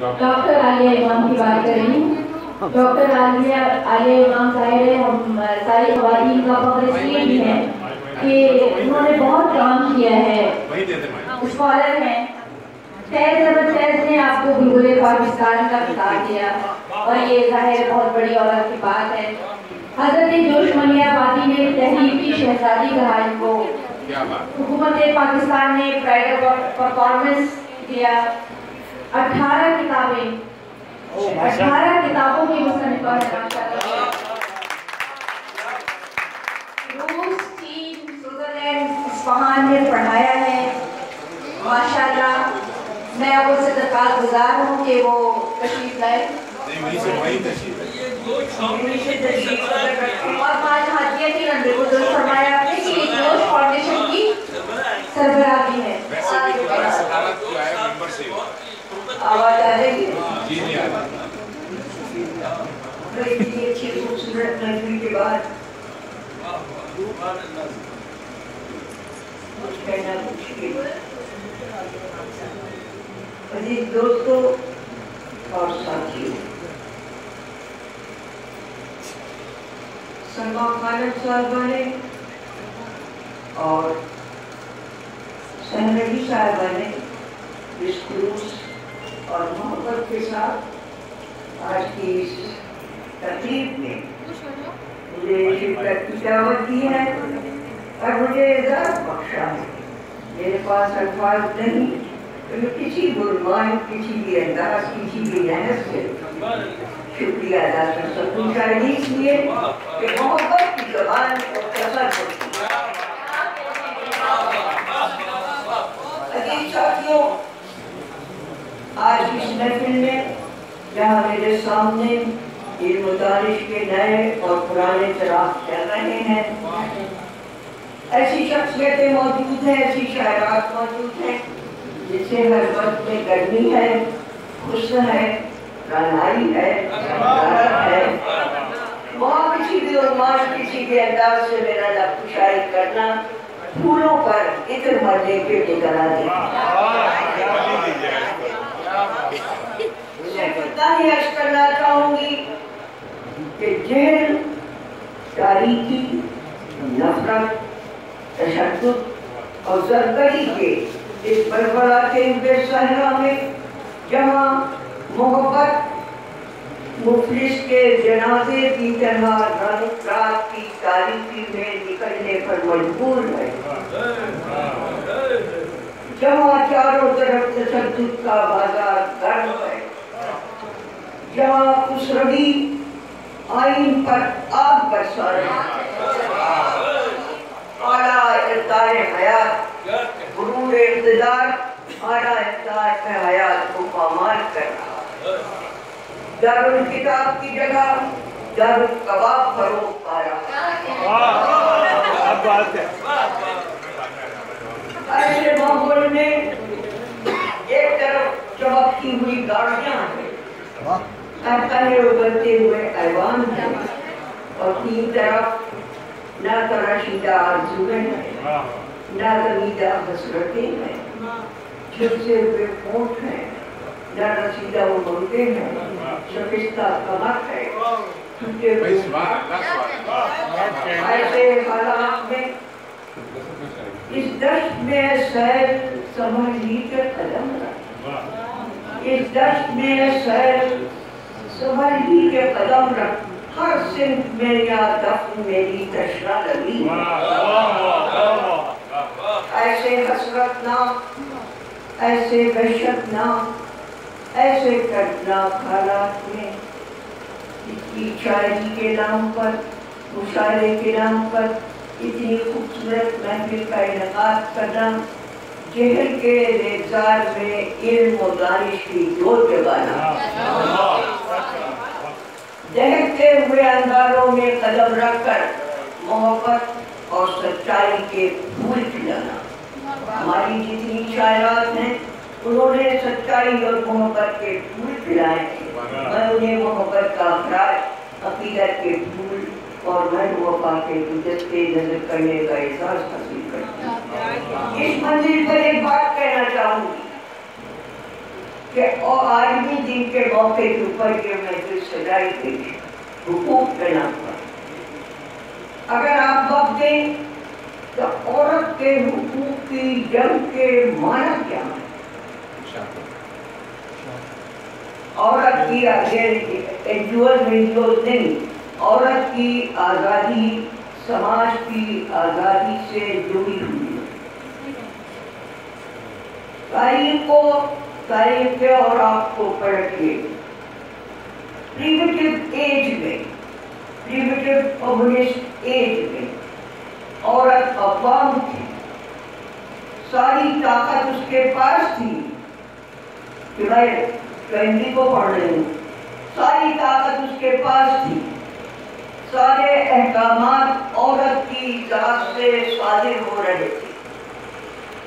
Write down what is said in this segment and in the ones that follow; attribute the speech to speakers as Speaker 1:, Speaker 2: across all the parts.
Speaker 1: Doctor Alia इमाम की बात कर रही हूँ। डॉक्टर आलिया इमाम साहिब हम सारी ख़वातीन का फख्र इसलिए भी है कि उन्होंने बहुत काम किया है, स्कॉलर हैं। फैज़ अहमद फैज़ ने आपको बुलबुल पाकिस्तान का खिताब दिया और ये ज़ाहिर बहुत बड़ी औरत की बात है। हज़रत जोश मलियाबादी ने तहरीर की शहजादी कहा इनको। हुकूमत पाकिस्तान ने प्राइड परफॉर्मेंस दिया। 18 किताबों की मुसन्निफ़ा है माशाअल्लाह। रूस, चीन, स्विट्ज़रलैंड, इस्फहान में पढ़ाया है माशाअल्लाह। मैं अब उससे दरख्वास्त गुजार हूँ कि वो तशरीफ लाए और आज हाजिया की रंग को जो फरमाया आपने कि ये जोश फाउंडेशन की सरबराही है। आवाज आ रही है? जी नहीं आ रही। इतनी अच्छी खूबसूरत महफिल के बाद कुछ कहना मुश्किल। अजीज दोस्तों और साथियों, सलमा खान साहबा ने और सहनवी साहबा ने इस खुलूस और मोहब्बत के साथ आज की इस तकरीब में मुझे शिरकत की दावत दी है और मुझे इजाज़त बख्शा है। मेरे पास अल्फाज नहीं, तो किसी गुरमान, किसी भी अंदाज, किसी भी मेहनत से शुक्रिया अदा कर सकूं, शायद इसलिए कि मोहब्बत की ज़बान को कसर होती है। अजीज साथियों, आज इस महफिल में जहाँ मेरे सामने इल्म व दानिश के नए और पुराने चिराग चल रहे हैं, ऐसी शख्सियतें मौजूद हैं, ऐसी शायरात मौजूद हैं जिससे हर वक्त में गर्मी है, हुस्न है, रंगाई है, तारत है। वहाँ किसी भी उर्मान, किसी भी अंदाज से मेरा लफ्ज़ करना फूलों पर इत्र मरने के निकला दे। सिर्फ इतना ही अर्ज़ करना चाहूँगी कि जहल, तारीकी, नफरत, तशद्दुद और ज़रकशी के इस बड़बड़ाते हुए सहरा में जहाँ मोहब्बत मुफलिस के जनाजे की तरह रात की तारीकी में निकलने पर मजबूर है, जहाँ चारों तरफ तशद्दुद का बाजार गर्म है, जहाँ खुसरवी आइन पर आग बरसा रहा है, आला इक़्तिदार हयात, गुरूर इक़्तिदार आला इक़्तिदार में हयात को पामाल कर रहा है। दारुल किताब की जगह दारुल कबाब फरोग पा रहा है। ऐसे माहौल में एक तरफ चमकती हुई गाड़ियां हैं, तले उबलते हुए ऐवान हैं, और तीन तरफ ना तराशीदा आरज़ुएं हैं, ना तमीदा हसरतें हैं, झुलसे हुए होंठ हैं, ना रसीदा उमंगे हैं, शकिस्ता कमर है, टूटे हुए ऐसे हालात में इस दश्त में सैर संभल कर कदम रख, इस दश्त में सैर संभल के कदम रख, हर सिंध में या दफ्न मेरी तशरा लगी। ऐसे हसरत ना, ऐसे वहशत ना, ऐसे कर्जनाक हालात में इतनी शायरी के नाम पर, मुशायरे के नाम पर इतनी खूबसूरत महफिल का इनेकाद करना, जहल के रेज़ार में इल्म व दानिश की जोत जगाना, दहकते हुए अंगारों में कदम रखकर मोहब्बत और सच्चाई के फूल खिलाना। हमारी जितनी शायरात हैं उन्होंने सच्चाई और मोहब्बत के फूल खिलाए थे। मैं उन्हें मोहब्बत का अखराज, अकीदत के फूल और महबूबा के गुजरते नजर करने का एहसास हासिल करती हूँ। इस मंजिल पर एक बात कहना चाहूँगी
Speaker 2: کہ اور آج بھی دن کے موقع کے اوپر یہ محفل سجائی گئی ہے حقوق کے نام پر. اگر آپ وقت دیں تو عورت کے حقوق کی جنگ کے معنی کیا ہے؟ عورت کی نہیں، عورت کی آزادی سماج کی آزادی سے جڑی ہوئی ہے. تاریخ کے اور آپ کو پلٹیے. پریمیٹیو ایج میں، پریمیٹیو کمیونسٹ ایج میں عورت عوام تھی، ساری طاقت اس کے پاس تھی کہ میں ہندی کو پڑھ رہی ہوں، ساری طاقت اس کے پاس تھی، سارے احکامات عورت کی ذات سے صادر ہو رہے تھے.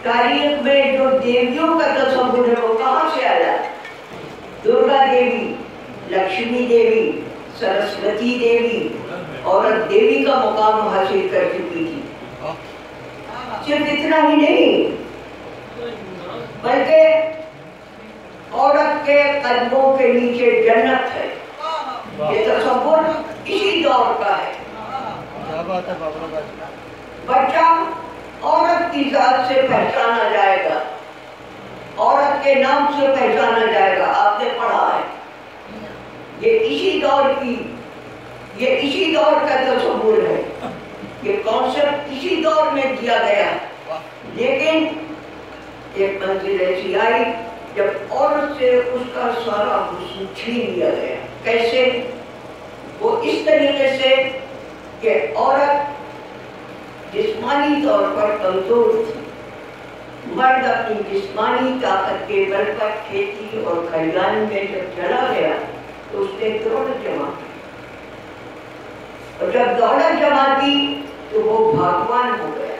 Speaker 2: تاریخ میں جو دیویوں کا تصور ہے وہ کہاں سے آیا؟ درگا دیوی، لکشمی دیوی، سرسوتی دیوی، عورت دیوی کا مقام حاصل کر چکی تھی. صرف اتنا ہی نہیں بلکہ عورت کے قدموں کے نیچے جنت ہے. یہ تصور اسی دور کا ہے. بچہ عورت کی ذات سے پہچانا جائے گا، عورت کے نام سے پہچانا جائے گا. آپ نے پڑھا ہے یہ اسی دور کا تصور ہے. یہ کانسیپٹ اسی دور میں دیا گیا. لیکن ایک منزل ایسی آئی جب عورت سے اس کا سارا حسن چھین لیا گیا. کیسے؟ وہ اس طریقے سے کہ عورت جسمانی طور پر کمزور تھی. مرد اپنی جسمانی طاقت کے بل پر کھیتی اور کھلیان میں جب چلا گیا تو اس نے دولت جمع کی، اور جب دولت جمع کی تو وہ بھاگوان ہو گیا.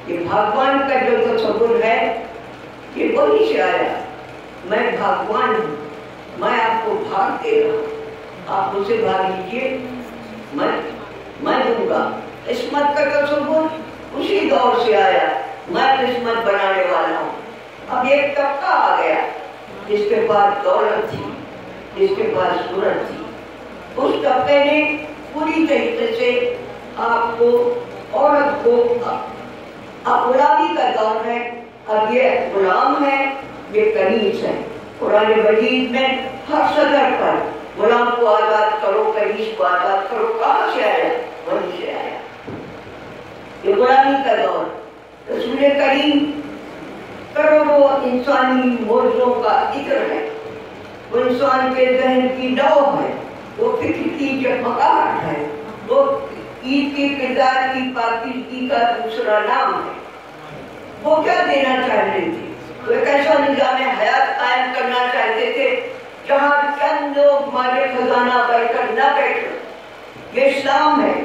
Speaker 2: یہ بھاگوان کا جو تصور ہے یہ وہی سے آیا. میں بھاگوان ہوں، میں آپ کو بھاگ دے رہا ہوں، آپ مجھ سے بھاگ لیجیے، میں دوں گا. قسمت کا تصور اسی دور سے آیا. میں قسمت بنانے والا ہوں. اب ایک طبقہ آ گیا جس کے پاس دولت تھی، جس کے پاس شہرت تھی. اس طبقے نے پوری طریقے سے آپ کو، عورت کو، اب غلامی کا دور ہے. اب یہ غلام ہے، یہ کنیز ہے. قرآن مجید میں ہر صدر پر غلام کو آزاد کرو، کنیز کو آزاد کرو. کہاں سے آیا؟ وہیں سے آیا. یہ غلامی کا دور. رسول کریم کروڑوں انسانی موضوعوں کا ذکر ہے. وہ انسان کے ذہن کی نو ہے، وہ فکر کی جگمگاہٹ ہے، وہ عید کی کردار کی پاکیزگی کا دوسرا نام ہے. وہ کیا دینا چاہتے تھے؟ وہ ایک ایسا نظام حیات قائم کرنا چاہتے تھے جہاں چند لوگ مالے خزانہ بن کر نہ بیٹھے. یہ اسلام ہے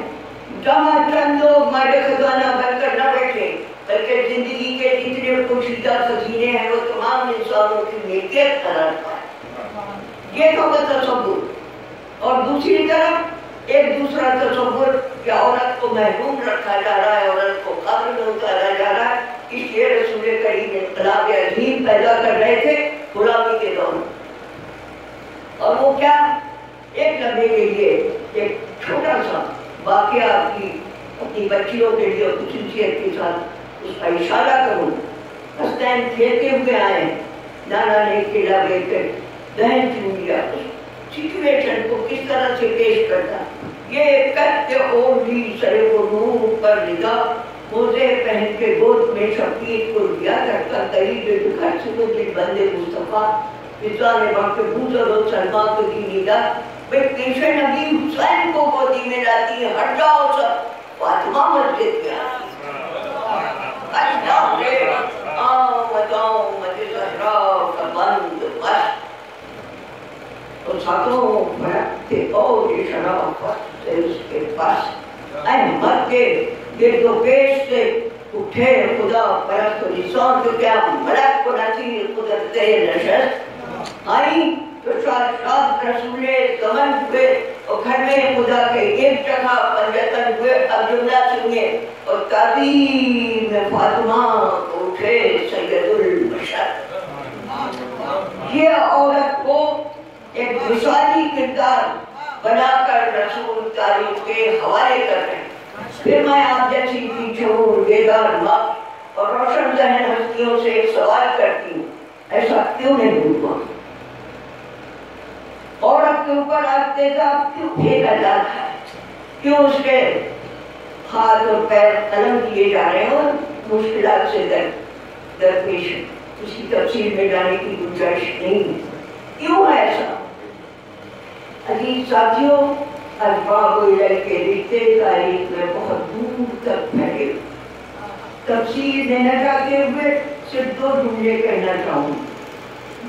Speaker 2: جہاں چند لوگ مالے خزانہ بن کر نہ بیٹھے، بلکہ زندگی کے جتنے پوشیدہ خزینے ہیں وہ تمام انسانوں کی ملکیت قرار پائے. یہ تو تصور. اور دوسری طرف ایک دوسرا تصور کہ عورت کو محروم رکھا جا رہا ہے، عورت کو قبر میں اتارا جا رہا ہے. اس لیے رسول کریم انقلاب عظیم پیدا کر رہے تھے غلامی کے دور. اور وہ کیا؟ ایک لمحے کے لیے ایک چھوٹا سا واقعہ اپنی بچیوں کے لیے خصوصیت کے ساتھ اس کا اشارہ کروں. حسین کھیلتے ہوئے آئے، نانا نے کھیلا لے کر دہن چون لیا. سچویشن کو کس طرح سے پیش کرتا. یہ کرتے اور بھی سر و نور پر نگاہ، موزے پہن کے گود میں شفیق کو لیا کرتا. قریب گھر سے تو دل بندے مصطفیٰ فضا نے وہاں کے بوزر و سلما کو دی نگاہ. پیشے نبی حسین کو گودی میں لاتی ہے. ہٹ جاؤ سب، فاطمہ مسجد میں تو ساتھوں بھرکتے اور شرافت سے اس کے پاس احمد کے گرد و پیش سے اٹھے خدا پرست و نسان تو کیا ملک کو نصیر قدرت نشست آئی. تو شاد رسول زمن ہوئے اور گھر میں خدا کے ایک جگہ پنجتن ہوئے. اب جملہ سنیے. اور تعظیم فاطمہ کو اٹھے سید البشر. مثالی کردار بنا کر رسول تعلیم کے حوالے کر رہے ہیں۔ پھر میں آپ جیسی پیچھو بیدار ماں اور روشن ذہن ہستیوں سے ایک سوال کرتی ہوں، ایسا کیوں نہیں ہوا؟ عورت کے اوپر آج تیزاب کیوں پھینکا جاتا ہے؟ کیوں اس کے ہاتھ اور پیر قلم کیے جا رہے ہیں اور مشکلات سے درپیش ہیں؟ اس کی تفصیل میں جانے کی گنجائش نہیں ہے۔ کیوں ہے ایسا؟ عزیز ساتھیوں، اسباب و علل کے رشتے تاریخ میں بہت دور تک پھیلے۔ تفصیل دینا چاہتے ہوئے صرف 2 جملے کہنا چاہوں۔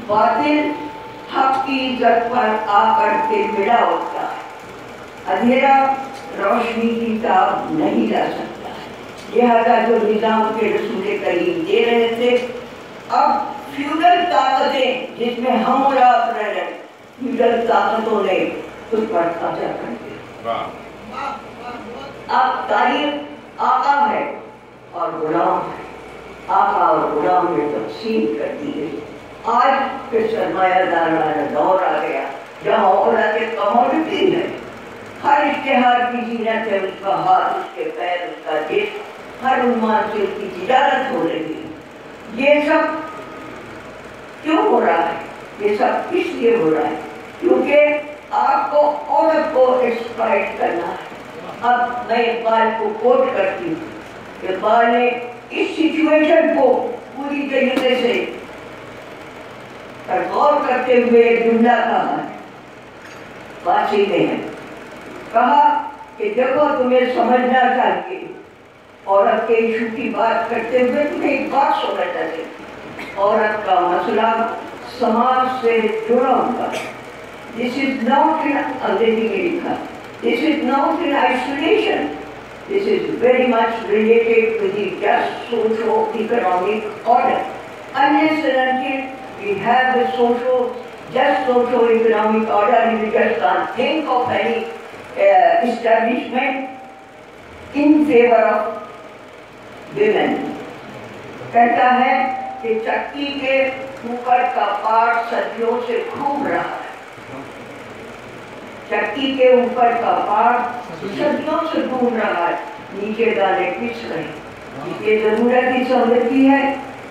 Speaker 2: باطل حق کی عزت پر آ کر کے ملا ہوتا ہے، اندھیرا روشنی کی تاب نہیں لا سکتا۔ لہذا جو نظام کے رسول کریم دے رہے تھے، اب فیوڈل طاقتیں جس میں ہم اور آپ رہ رہے، فیوڈل طاقتوں نے اس پر قبضہ کر دیا۔ اب تاریخ آقا ہے اور غلام ہے، آقا اور غلام میں تقسیم کر دی گئی۔ آج پھر سرمایہ دارانہ دور آ گیا جہاں عورت ایک کموڈٹی ہے، ہر اشتہار کی زینت ہے، اس کا ہاتھ، اس کے پیر، اس کا جسم، ہر عنوان سے اس کی تجارت ہو رہی ہے۔ یہ سب کیوں ہو رہا ہے؟ یہ سب کس لیے ہو رہا ہے؟ کیونکہ آپ کو عورت کو ایکسپلائٹ کرنا ہے۔ اب میں اقبال کو کوٹ کرتی ہوں۔ اقبال نے اس سچویشن کو پوری طریقے سے غور کرتے ہوئے ایک جملہ کہا ہے، فارسی میں ہے، کہا کہ دیکھو تمہیں سمجھنا چاہیے، عورت کے ایشو کی بات کرتے ہوئے تمہیں ایک بات سمجھنا چاہیے، عورت کا مسئلہ سماج سے جڑا ہوا ہے۔ This is not in انگریزی میں لکھا، this is not in isolation, this is very much related to the just socio-economic order. Unless and until we have a just socio-economic order, we just can't think of any establishment in favor of women. کہتا ہے کہ چکی کے اوپر کا part صدیوں سے گھوم رہا ہے، چکی کے اوپر کا پارٹ صدیوں سے گھوم رہا ہے، نیچے دانے پس رہے ہیں۔ یہ ضرورت اس سمجھتی ہے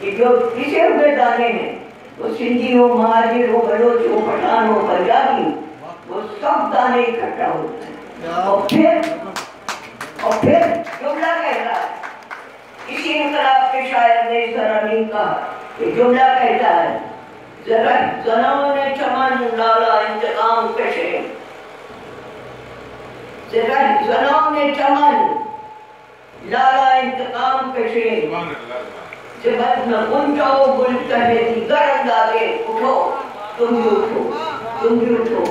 Speaker 2: کہ جو پسے ہوئے دانے ہیں، وہ سندھی ہو، مہاجر ہو، بلوچ ہو، پٹھان ہو، پنجابی، وہ سب دانے اکٹھا ہوتے ہیں۔ اور پھر جملہ کہہ رہا ہے، اسی انقلاب کے شاعر نے ذرا نہیں کہا کہ جملہ کہتا ہے، ذرا زنوں نے چمن لالا انتقام کشے، ذرا زنوں نے چمن لالا انتقام کشے، جبت نہ گنجاؤ گل کہے دیگر اندازے، اٹھو تم بھی اٹھو، تم بھی اٹھو،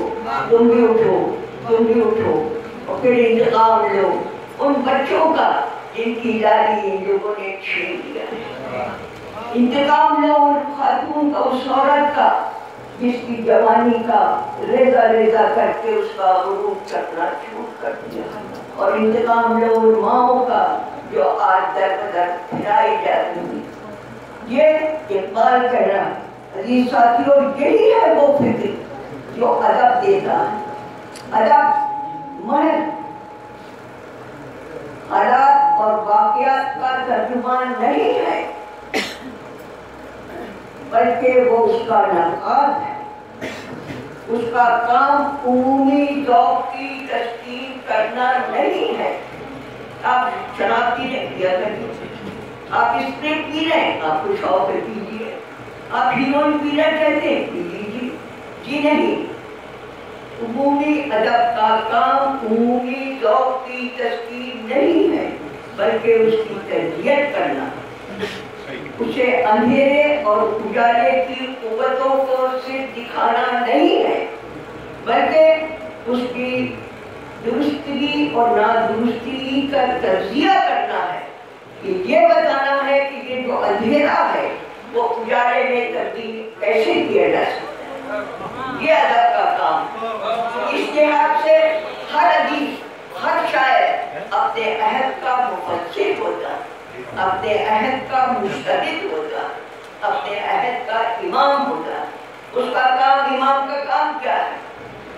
Speaker 2: تم بھی اٹھو، تم بھی اٹھو، اور پھر انتقام لو ان بچوں کا جن کی لالی ان لوگوں نے چھین لیا ہے۔ انتقام لو ان خاتون کا، اس عورت کا جس کی جوانی کا ریزہ ریزہ کر کے اس کا غروب کرنا چھوٹ کر دیا، اور انتقام لو ان ماؤں کا جو آج در بدر پھرائی جاتی ہیں۔ یہ اقبال کہہ رہا ہے۔ عزیز ساتھیوں، یہی ہے وہ فکر جو ادب دیتا ہے۔ ادب محض حالات اور واقعات کا ترجمان نہیں ہے، بلکہ وہ اس کا نقاد ہے۔ اس کا کام عمومی ذوق کی تسکین کرنا نہیں ہے۔ آپ شراب پینے پیا کریں، آپ اسپرٹ پی رہے ہیں، آپ کو شوق ہے پیجیے، آپ ہیروئن پینا چاہتے ہیں پی لیجیے، جی نہیں۔ عمومی ادب کا کام عمومی ذوق کی تسکین نہیں ہے، بلکہ اس کی تربیت کرنا، اسے اندھیرے اور اجالے کی قوتوں کو صرف دکھانا نہیں ہے، بلکہ اس کی درستگی اور نادرستگی کا تجزیہ کرنا ہے، کہ یہ بتانا ہے کہ یہ جو اندھیرا ہے وہ اجالے میں تبدیل کیسے کیا جا سکتا ہے۔ یہ ادب کا کام۔ اس لحاظ سے ہر ادیب، ہر شاعر اپنے عہد کا مفسر ہوتا، اپنے عہد کا مجتہد ہوتا، اپنے عہد کا امام ہوتا۔ اس کا کام، امام کا کام کیا ہے؟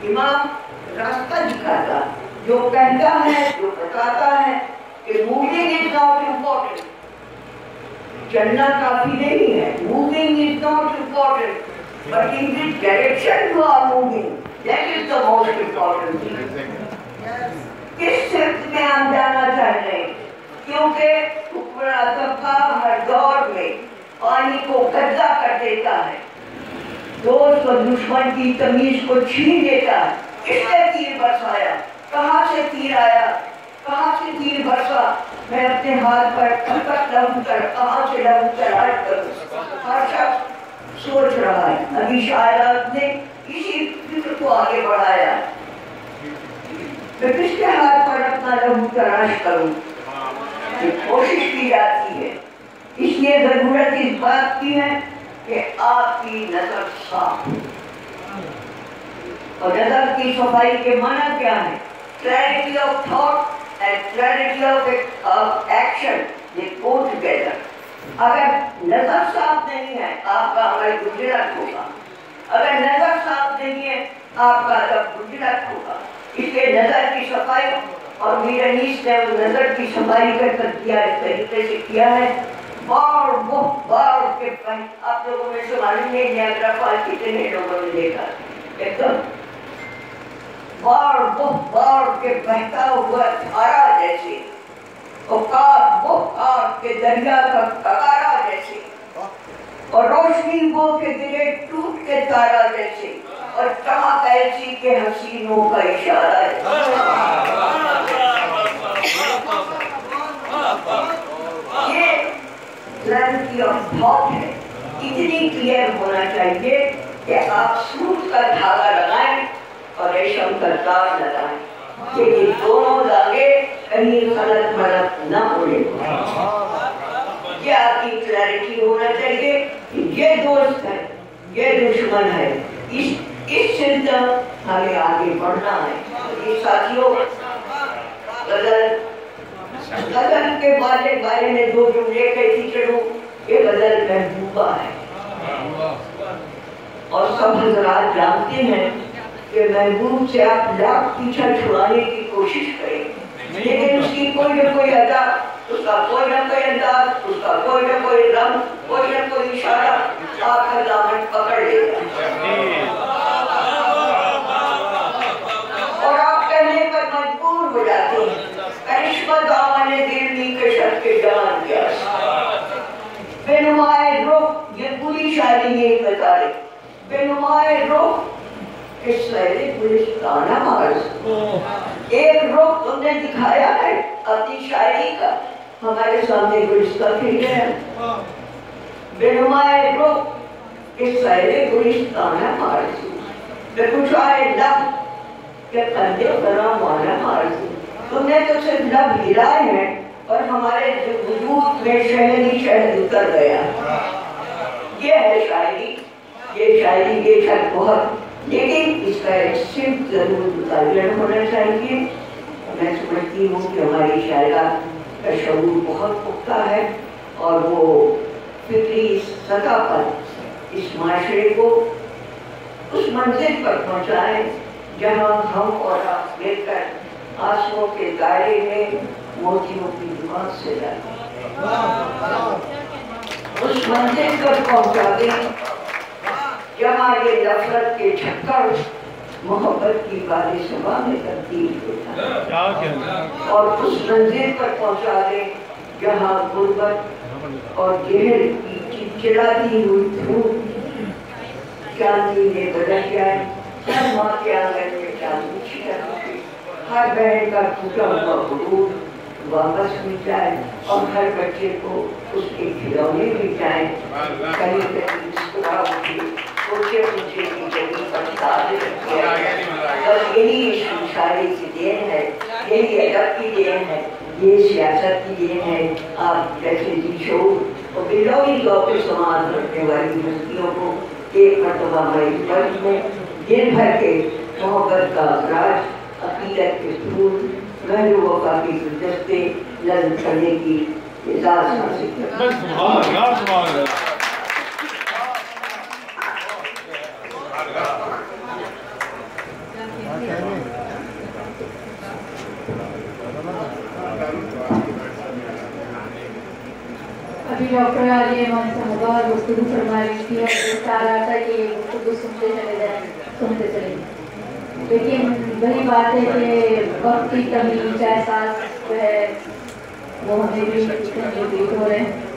Speaker 2: इमाम रास्ता दिखाता, जो कहता है, जो बताता है कि मूविंग इज नॉट इम्पोर्टेंट, चलना काफी नहीं है, moving is not important, but in which direction you are moving, that is the most important thing. किस सिर्फ में हम जाना चाहते हैं, क्योंकि हुक्मरान का हर दौर में पानी को गद्दा कर देता है, दोस्त और दुश्मन की तमीज को छीन देता है। किसने तीर बरसाया, कहाँ से तीर आया, कहाँ से तीर बरसा, मैं अपने हाथ पर कब तक लहू कर, कहाँ से लहू तलाश करूं, हर शख्स सोच रहा है। अभी शायरात ने इसी फिक्र को आगे बढ़ाया, मैं किसके हाथ पर अपना लहू तलाश करूं, कोशिश की जाती है। इसलिए जरूरत इस बात की है कि आपकी नजर साफ, और नजर की सफाई के माना क्या है, clarity of thought and clarity of action, they go together. अगर नजर साफ नहीं है आपका अमल गुजरात होगा, अगर नजर साफ नहीं है आपका अदब गुजरात होगा। इसलिए नजर की सफाई, और मीर अनीस ने नजर की सफाई का तज़किया इस तरीके से किया है। बार के आप लोगों में से मालूम है नियाग्रा फॉल कितने लोगों ने देखा, एकदम बार के बहता हुआ धारा जैसे, और के दरिया का ककारा जैसे, और रोशनी वो के गिरे टूट के तारा जैसे, और चमक ऐसी के हसीनों का इशारा है। ये क्लैरिटी ऑफ थॉट है, इतनी क्लियर होना चाहिए कि आप सूत का धागा लगाएं और रेशम का तार लगाएं, ये दोनों धागे कहीं गलत मलत न उड़े। ये आपकी क्लैरिटी होना चाहिए कि ये दोस्त है, ये दुश्मन है, इस सिलसिले हमें आगे बढ़ना है। ये साथियों, गजल के बारे में दो जुमले कहती चलूं, ये गजल महबूबा है, और सब हजरात जानते हैं कि महबूब से आप लाख पीछा छुड़ाने की कोशिश करें, लेकिन उसकी कोई न कोई अदा, उसका कोई न कोई अंदाज, उसका कोई न कोई रंग, कोई न कोई इशारा आपका दामन पकड़ लेगा, और आप कहने पर मजबूर हो जाते हैं, करिश्मा दामन दिल नी के शक के जान क्या बेनुमाए रुख, ये पूरी शायरी में बता रहे, बेनुमाए रुख इस शहरी गुलिस्ताना मार्ज, एक रुख तुमने दिखाया है अपनी शायरी का, हमारे सामने गुलिस्तान खिल गया। बेनुमाए रुख इस शहरी गुलिस्ताना मार्ज, बेकुशाए लब के कंधे बना माना मार्ज, तुमने तो सिर्फ लब हिलाए हैं और हमारे वजूद में शहरी शहद उतर गया। ये है शायरी, ये शायरी बेशक बहुत, लेकिन इसका एक सिर्फ जरूर मुताबिक होना चाहिए। मैं समझती हूँ कि हमारी शायरा का शऊर बहुत पुख्ता है, और वो फिक्री सतह पर इस माशरे को उस मंजिल पर पहुँचाए जहाँ हम और आप लेकर आंसुओं के दायरे में मोतियों की दुकान से जाए, उस मंजिल पर पहुँचा दें जहाँ ये नफरत के छक्कर मोहब्बत की बारिशवा में तब्दील होता है, और उस मंजिल पर पहुँचा दें जहाँ गुर्बत और जहर की चिलचिलाती हुई धूप चांदी में बदल जाए, हर माँ के आंगन में चांदी छिड़ा, हर बहन का टूटा हुआ गुरूर वापस मिल जाए, और हर बच्चे को उसके खिलौने मिल जाए, कहीं कहीं मुस्कुरा उठे, ऊंचे ऊंचे की जगह पर ताज रखे। बस यही इस शायरी की देन है, यही अदब की देन है, ये सियासत की देन है। आप जैसे दिशोर और बिलोई के समाज रखने वाली हस्तियों को एक मरतबा मई में दिन भर के मोहब्बत का राज, अकीदत के फूल, महल वफा के गुलदस्ते नज़्म करने की इजाज़त हासिल करते हैं।
Speaker 1: अभी डॉक्टर आलिया इमाम साहबा गुफ्तगू फरमा रही थी और चाह रहा था कि गुफ्तगू सुनते चले जाएं, सुनते चले। लेकिन वही बात है कि वक्त की कमी, चाहे सास जो है वो हमें भी रिपीट हो रहे हैं।